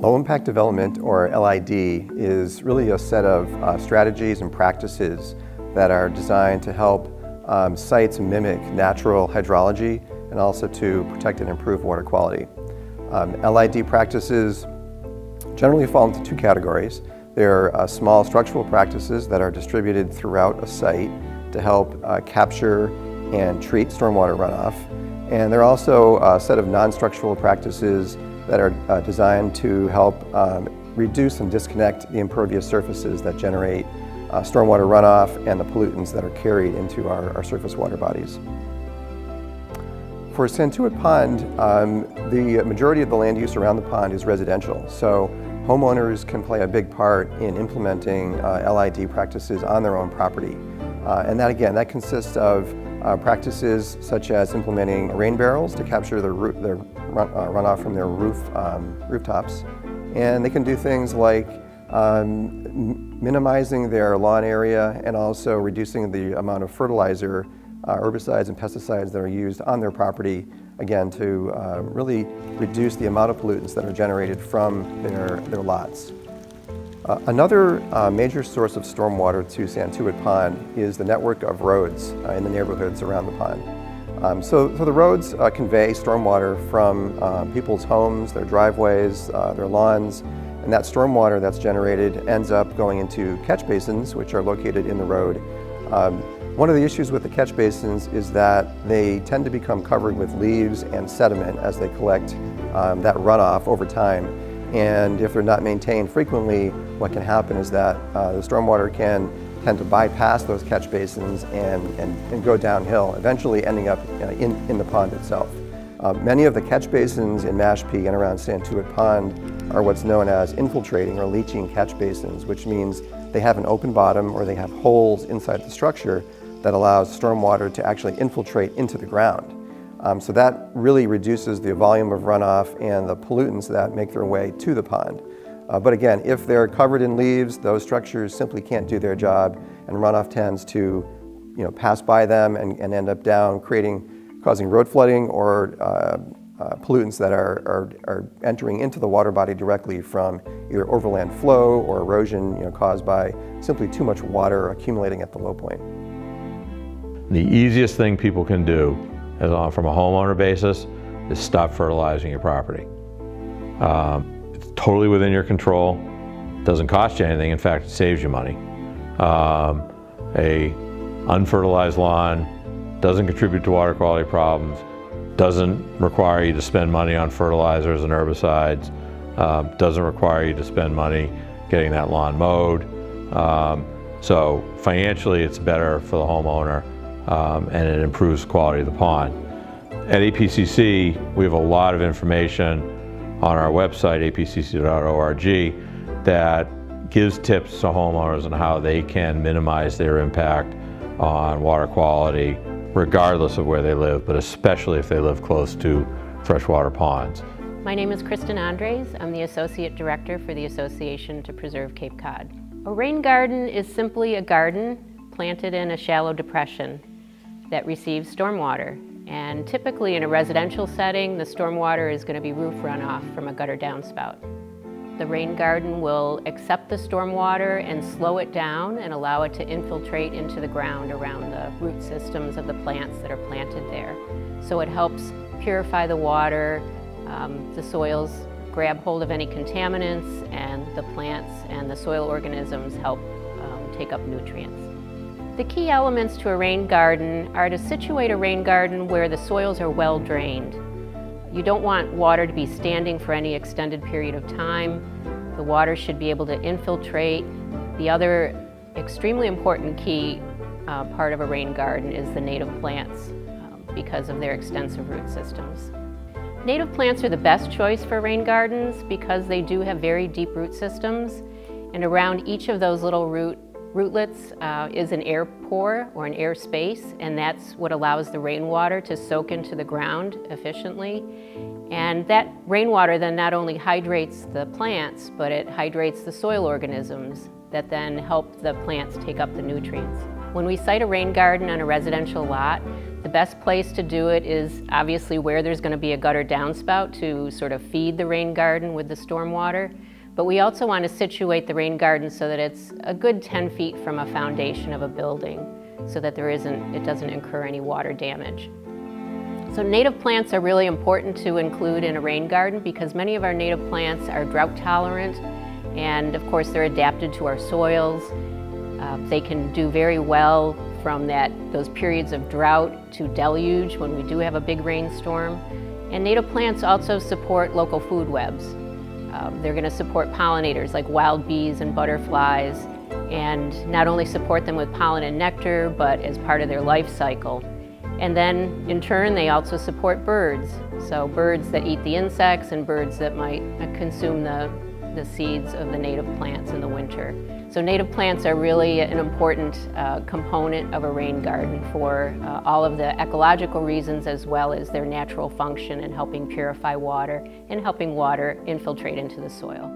Low-impact development, or LID, is really a set of strategies and practices that are designed to help sites mimic natural hydrology and also to protect and improve water quality. LID practices generally fall into two categories. They're small structural practices that are distributed throughout a site to help capture and treat stormwater runoff. And they're also a set of non-structural practices that are designed to help reduce and disconnect the impervious surfaces that generate stormwater runoff and the pollutants that are carried into our surface water bodies. For Santuit Pond, the majority of the land use around the pond is residential, so homeowners can play a big part in implementing LID practices on their own property. And that consists of practices such as implementing rain barrels to capture the runoff from their rooftops. And they can do things like minimizing their lawn area and also reducing the amount of fertilizer, herbicides and pesticides that are used on their property, again, to really reduce the amount of pollutants that are generated from their lots. Another major source of stormwater to Santuit Pond is the network of roads in the neighborhoods around the pond. So the roads convey stormwater from people's homes, their driveways, their lawns, and that stormwater that's generated ends up going into catch basins, which are located in the road. One of the issues with the catch basins is that they tend to become covered with leaves and sediment as they collect that runoff over time. And if they're not maintained frequently, what can happen is that the stormwater can tend to bypass those catch basins and go downhill, eventually ending up in the pond itself. Many of the catch basins in Mashpee and around Santuit Pond are what's known as infiltrating or leaching catch basins, which means they have an open bottom or they have holes inside the structure that allows stormwater to actually infiltrate into the ground. So that really reduces the volume of runoff and the pollutants that make their way to the pond. But again, if they're covered in leaves, those structures simply can't do their job, and runoff tends to pass by them and end up down, causing road flooding or pollutants that are entering into the water body directly from either overland flow or erosion caused by simply too much water accumulating at the low point. The easiest thing people can do from a homeowner basis is stop fertilizing your property. It's totally within your control. It doesn't cost you anything. In fact, it saves you money. A unfertilized lawn doesn't contribute to water quality problems, doesn't require you to spend money on fertilizers and herbicides, doesn't require you to spend money getting that lawn mowed. So financially it's better for the homeowner and it improves the quality of the pond. At APCC, we have a lot of information on our website, apcc.org, that gives tips to homeowners on how they can minimize their impact on water quality, regardless of where they live, but especially if they live close to freshwater ponds. My name is Kristen Andres. I'm the Associate Director for the Association to Preserve Cape Cod. A rain garden is simply a garden planted in a shallow depression that receives stormwater. And typically in a residential setting, the stormwater is going to be roof runoff from a gutter downspout. The rain garden will accept the stormwater and slow it down and allow it to infiltrate into the ground around the root systems of the plants that are planted there. So it helps purify the water, the soils grab hold of any contaminants, and the plants and the soil organisms help take up nutrients. The key elements to a rain garden are to situate a rain garden where the soils are well drained. You don't want water to be standing for any extended period of time. The water should be able to infiltrate. The other extremely important key part of a rain garden is the native plants because of their extensive root systems. Native plants are the best choice for rain gardens because they do have very deep root systems, and around each of those little rootlets is an air pore or an air space, and that's what allows the rainwater to soak into the ground efficiently. And that rainwater then not only hydrates the plants, but it hydrates the soil organisms that then help the plants take up the nutrients. When we site a rain garden on a residential lot, the best place to do it is obviously where there's going to be a gutter downspout to sort of feed the rain garden with the stormwater. But we also want to situate the rain garden so that it's a good 10 feet from a foundation of a building so that it doesn't incur any water damage. So native plants are really important to include in a rain garden because many of our native plants are drought tolerant, and of course they're adapted to our soils. They can do very well from those periods of drought to deluge when we do have a big rainstorm. And native plants also support local food webs. They're going to support pollinators like wild bees and butterflies, and not only support them with pollen and nectar, but as part of their life cycle. And then in turn they also support birds. So birds that eat the insects and birds that might consume the seeds of the native plants in the winter. So native plants are really an important component of a rain garden for all of the ecological reasons as well as their natural function in helping purify water and helping water infiltrate into the soil.